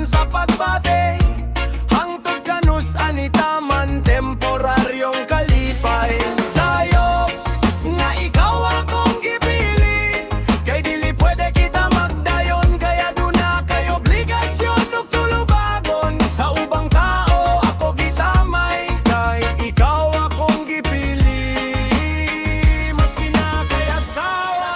dayon sa pagbate. Hangtod kanus anitaman temporaryong kalipay. Sayo nga ikaw akong gipili, kay dili pwede kita magdayon. Kaya duna kay obligasyon ug tulubagon. Sa ubang tao ako gitamay, kay ikaw akong gipili. Maski na kay asawa.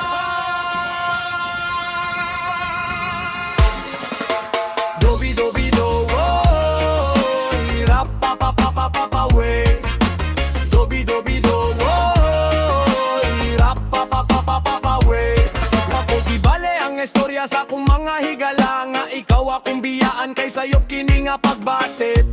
Dobi dobi do, oh, hirap pa pa pa pa pa pa we. Dobi dobi do, oh, hirap pa pa pa pa pa pa we. Ako gibale ang istorya sa akong mga higala, nga ikaw akong biyaan kay sayop kini nga pagbate.